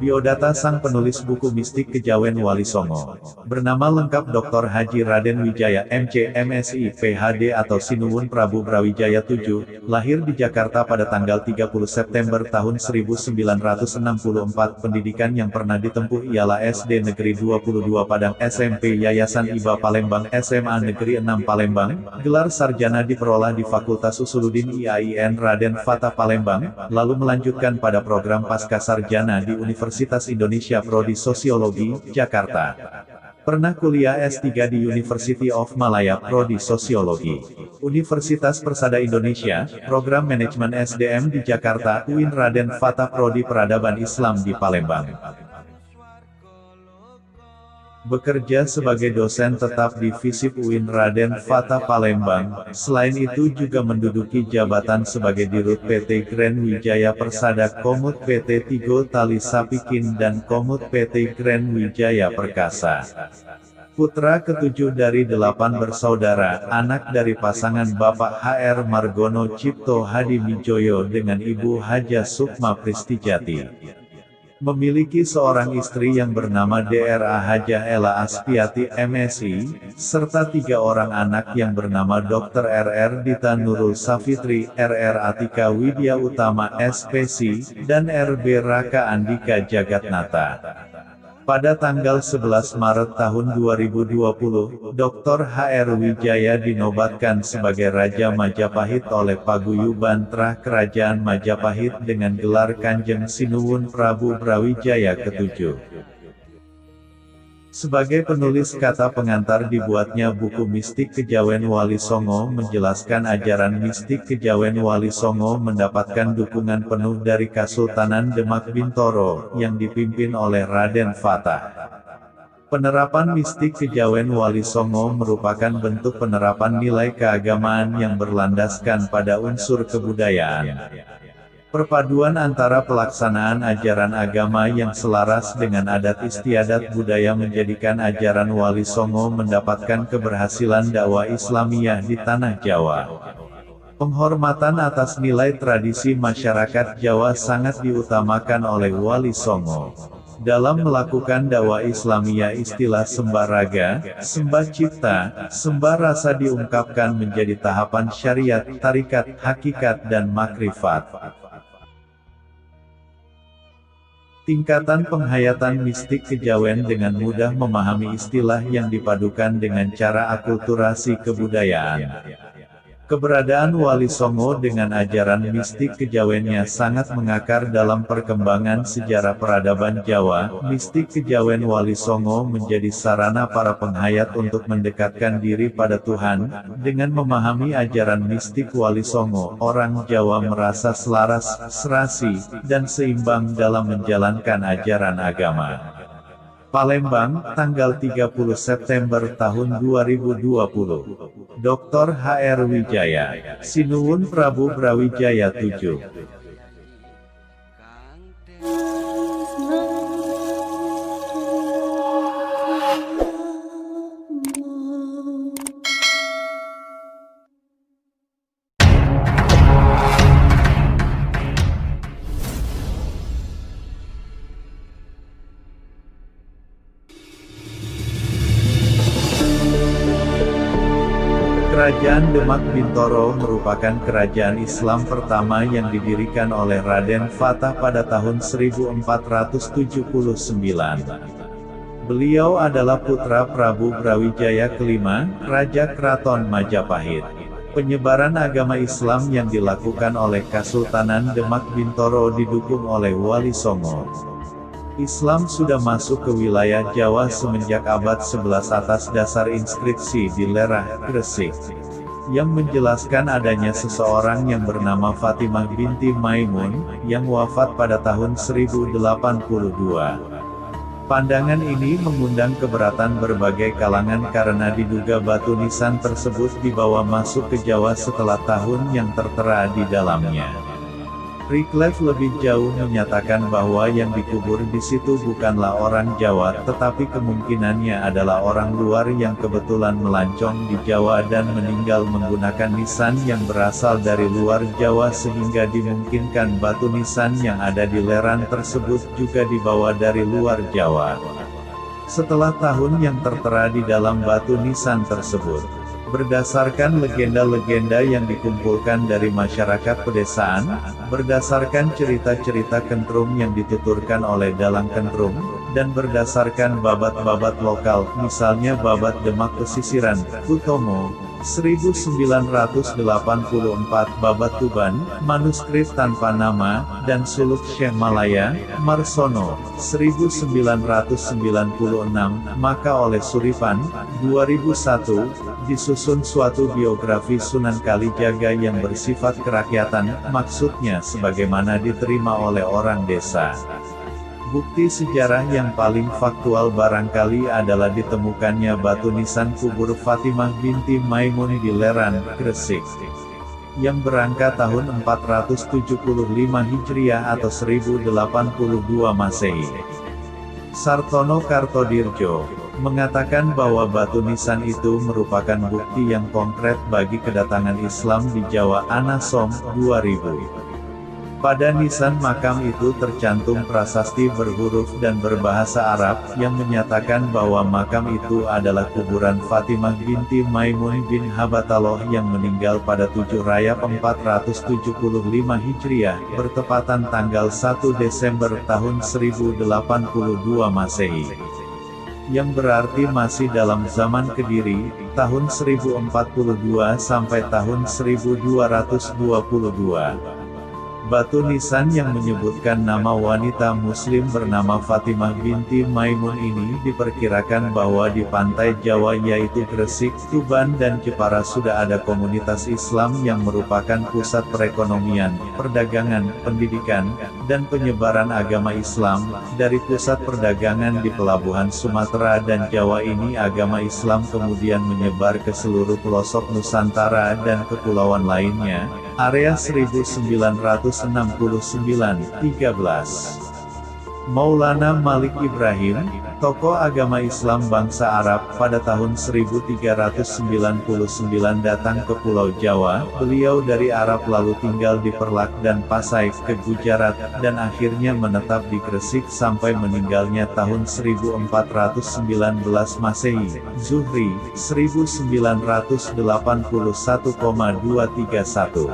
Biodata sang penulis buku mistik Kejawen Wali Songo. Bernama lengkap Dr. Haji Raden Wijaya MC MSI PhD atau Sinuwun Prabu Brawijaya VII, lahir di Jakarta pada tanggal 30 September tahun 1964. Pendidikan yang pernah ditempuh ialah SD Negeri 22 Padang, SMP Yayasan IBA Palembang, SMA Negeri 6 Palembang. Gelar sarjana diperoleh di Fakultas Usuluddin IAIN Raden Fatah Palembang, lalu melanjutkan pada program pasca sarjana di Universitas Indonesia Prodi Sosiologi, Jakarta. Pernah kuliah S3 di University of Malaya Prodi Sosiologi. Universitas Persada Indonesia, Program Manajemen SDM di Jakarta, UIN Raden Fatah Prodi Peradaban Islam di Palembang. Bekerja sebagai dosen tetap di FISIP UIN Raden Fatah Palembang. Selain itu juga menduduki jabatan sebagai Dirut PT Grand Wijaya Persada, Komut PT Tigo Tali Sapikin dan Komut PT Grand Wijaya Perkasa. Putra ketujuh dari 8 bersaudara, anak dari pasangan Bapak HR Margono Cipto Hadi Mijoyo dengan Ibu Haja Sukma Pristijati. Memiliki seorang istri yang bernama Dra. Hajah Ela Aspiati MSI, serta 3 orang anak yang bernama Dr. RR Dita Nurul Safitri, RR Atika Widya Utama SPC, dan RB Raka Andika Jagatnata. Pada tanggal 11 Maret tahun 2020, Dr. HR Wijaya dinobatkan sebagai Raja Majapahit oleh Paguyuban Trah Kerajaan Majapahit dengan gelar Kanjeng Sinuwun Prabu Brawijaya ke-7. Sebagai penulis kata pengantar dibuatnya buku mistik Kejawen Wali Songo. Menjelaskan ajaran mistik Kejawen Wali Songo mendapatkan dukungan penuh dari Kasultanan Demak Bintoro, yang dipimpin oleh Raden Fatah. Penerapan mistik Kejawen Wali Songo merupakan bentuk penerapan nilai keagamaan yang berlandaskan pada unsur kebudayaan. Perpaduan antara pelaksanaan ajaran agama yang selaras dengan adat istiadat budaya menjadikan ajaran Wali Songo mendapatkan keberhasilan dakwah Islamiyah di tanah Jawa. Penghormatan atas nilai tradisi masyarakat Jawa sangat diutamakan oleh Wali Songo. Dalam melakukan dakwah Islamiyah, istilah sembah raga, sembah cipta, sembah rasa diungkapkan menjadi tahapan syariat, tarikat, hakikat dan makrifat. Tingkatan penghayatan mistik kejawen dengan mudah memahami istilah yang dipadukan dengan cara akulturasi kebudayaan. Keberadaan Wali Songo dengan ajaran mistik kejawennya sangat mengakar dalam perkembangan sejarah peradaban Jawa. Mistik kejawen Wali Songo menjadi sarana para penghayat untuk mendekatkan diri pada Tuhan. Dengan memahami ajaran mistik Wali Songo, orang Jawa merasa selaras, serasi, dan seimbang dalam menjalankan ajaran agama. Palembang, tanggal 30 September tahun 2020. Dr. HR Wijaya, Sinuwun Prabu Brawijaya VII. Kerajaan Demak Bintoro merupakan kerajaan Islam pertama yang didirikan oleh Raden Fatah pada tahun 1479. Beliau adalah putra Prabu Brawijaya kelima, Raja Keraton Majapahit. Penyebaran agama Islam yang dilakukan oleh Kasultanan Demak Bintoro didukung oleh Wali Songo. Islam sudah masuk ke wilayah Jawa semenjak abad 11 atas dasar inskripsi di Lerah, Gresik, yang menjelaskan adanya seseorang yang bernama Fatimah binti Maimun, yang wafat pada tahun 1082. Pandangan ini mengundang keberatan berbagai kalangan karena diduga batu nisan tersebut dibawa masuk ke Jawa setelah tahun yang tertera di dalamnya. Reclave lebih jauh menyatakan bahwa yang dikubur di situ bukanlah orang Jawa, tetapi kemungkinannya adalah orang luar yang kebetulan melancong di Jawa dan meninggal menggunakan nisan yang berasal dari luar Jawa, sehingga dimungkinkan batu nisan yang ada di lereng tersebut juga dibawa dari luar Jawa. Setelah tahun yang tertera di dalam batu nisan tersebut, berdasarkan legenda-legenda yang dikumpulkan dari masyarakat pedesaan, berdasarkan cerita-cerita kentrum yang dituturkan oleh dalang kentrum, dan berdasarkan babat-babat lokal, misalnya babat Demak Pesisiran, Utomo, 1984, babat Tuban, manuskrip tanpa nama, dan suluk Syekh Malaya, Marsono, 1996, maka oleh Suripan, 2001, disusun suatu biografi Sunan Kalijaga yang bersifat kerakyatan, maksudnya sebagaimana diterima oleh orang desa. Bukti sejarah yang paling faktual barangkali adalah ditemukannya batu nisan kubur Fatimah binti Maimun di Leran, Gresik, yang berangka tahun 475 Hijriah atau 1082 Masehi. Sartono Kartodirjo mengatakan bahwa batu nisan itu merupakan bukti yang konkret bagi kedatangan Islam di Jawa. Anasom, 2000. Pada nisan makam itu tercantum prasasti berhuruf dan berbahasa Arab, yang menyatakan bahwa makam itu adalah kuburan Fatimah binti Maimun bin Habataloh yang meninggal pada 7 Rajab 475 Hijriah, bertepatan tanggal 1 Desember tahun 1082 Masehi. Yang berarti masih dalam zaman Kediri, tahun 1042 sampai tahun 1222. Batu nisan yang menyebutkan nama wanita muslim bernama Fatimah binti Maimun ini diperkirakan bahwa di pantai Jawa yaitu Gresik, Tuban dan Jepara sudah ada komunitas Islam yang merupakan pusat perekonomian, perdagangan, pendidikan, dan penyebaran agama Islam. Dari pusat perdagangan di pelabuhan Sumatera dan Jawa ini, agama Islam kemudian menyebar ke seluruh pelosok Nusantara dan kepulauan lainnya. Area 1969, 13. Maulana Malik Ibrahim, tokoh agama Islam bangsa Arab, pada tahun 1399 datang ke Pulau Jawa. Beliau dari Arab lalu tinggal di Perlak dan Pasai, ke Gujarat, dan akhirnya menetap di Gresik sampai meninggalnya tahun 1419 Masehi. Zuhri, 1981,231.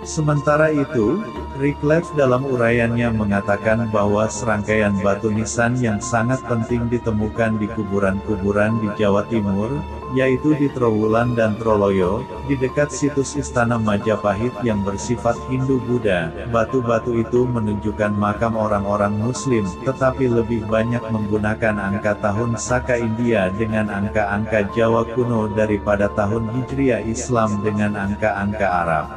Sementara itu, Reclave dalam uraiannya mengatakan bahwa serangkaian batu nisan yang sangat penting ditemukan di kuburan-kuburan di Jawa Timur, yaitu di Trowulan dan Troloyo, di dekat situs Istana Majapahit yang bersifat Hindu-Buddha. Batu-batu itu menunjukkan makam orang-orang Muslim, tetapi lebih banyak menggunakan angka tahun Saka India dengan angka-angka Jawa kuno daripada tahun Hijriah Islam dengan angka-angka Arab.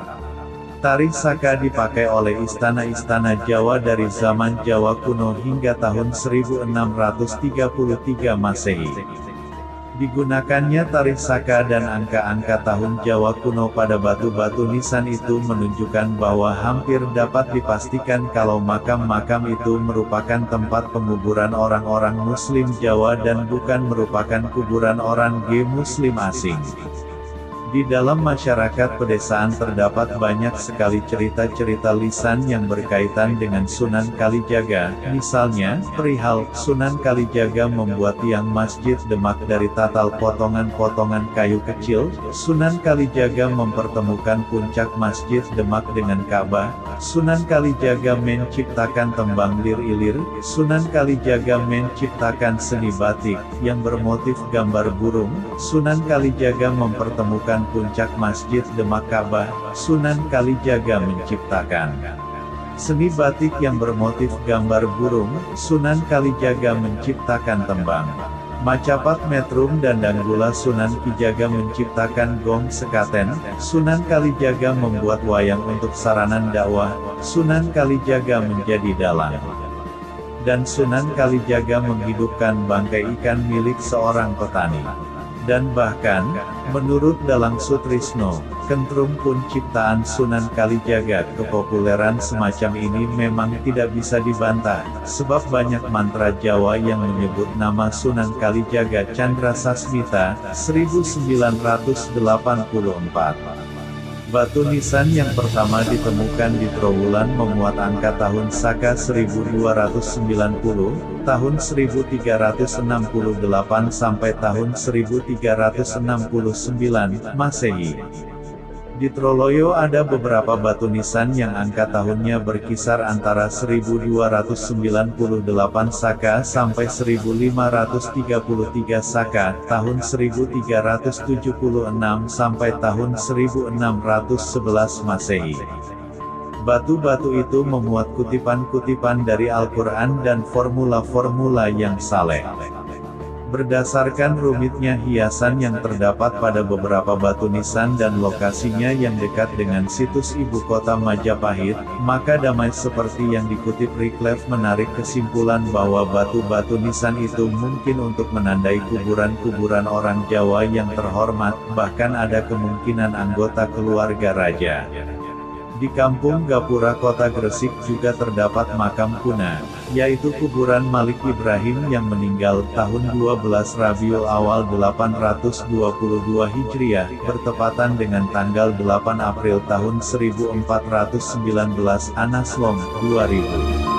Tarikh Saka dipakai oleh istana-istana Jawa dari zaman Jawa kuno hingga tahun 1633 Masehi. Digunakannya tarikh Saka dan angka-angka tahun Jawa kuno pada batu-batu nisan itu menunjukkan bahwa hampir dapat dipastikan kalau makam-makam itu merupakan tempat penguburan orang-orang Muslim Jawa dan bukan merupakan kuburan orang Muslim asing. Di dalam masyarakat pedesaan terdapat banyak sekali cerita-cerita lisan yang berkaitan dengan Sunan Kalijaga. Misalnya, perihal Sunan Kalijaga membuat tiang masjid Demak dari tatal potongan-potongan kayu kecil. Sunan Kalijaga mempertemukan puncak masjid Demak dengan Ka'bah. Sunan Kalijaga menciptakan tembang lir-ilir. Sunan Kalijaga menciptakan seni batik yang bermotif gambar burung. Sunan Kalijaga mempertemukan puncak masjid Demak Ka'bah. Sunan Kalijaga menciptakan seni batik yang bermotif gambar burung. Sunan Kalijaga menciptakan tembang Macapat Metrum dan Danggula. Sunan Kijaga menciptakan gong sekaten. Sunan Kalijaga membuat wayang untuk saranan dakwah. Sunan Kalijaga menjadi dalang. Dan Sunan Kalijaga menghidupkan bangkai ikan milik seorang petani. Dan bahkan, menurut Dalang Sutrisno, Kentrum pun ciptaan Sunan Kalijaga, kepopuleran semacam ini memang tidak bisa dibantah, sebab banyak mantra Jawa yang menyebut nama Sunan Kalijaga Candrasasmita, 1984. Batu nisan yang pertama ditemukan di Trowulan memuat angka tahun Saka 1290, tahun 1368 sampai tahun 1369 Masehi. Di Troloyo ada beberapa batu nisan yang angka tahunnya berkisar antara 1298 Saka sampai 1533 Saka, tahun 1376 sampai tahun 1611 Masehi. Batu-batu itu memuat kutipan-kutipan dari Al-Quran dan formula-formula yang saleh. Berdasarkan rumitnya hiasan yang terdapat pada beberapa batu nisan dan lokasinya yang dekat dengan situs ibu kota Majapahit, maka damai seperti yang dikutip Reclef menarik kesimpulan bahwa batu-batu nisan itu mungkin untuk menandai kuburan-kuburan orang Jawa yang terhormat, bahkan ada kemungkinan anggota keluarga raja. Di Kampung Gapura Kota Gresik juga terdapat makam kuna, yaitu kuburan Malik Ibrahim yang meninggal tahun 12 Rabiul Awal 822 Hijriah, bertepatan dengan tanggal 8 April tahun 1419 Anaslom, 2000.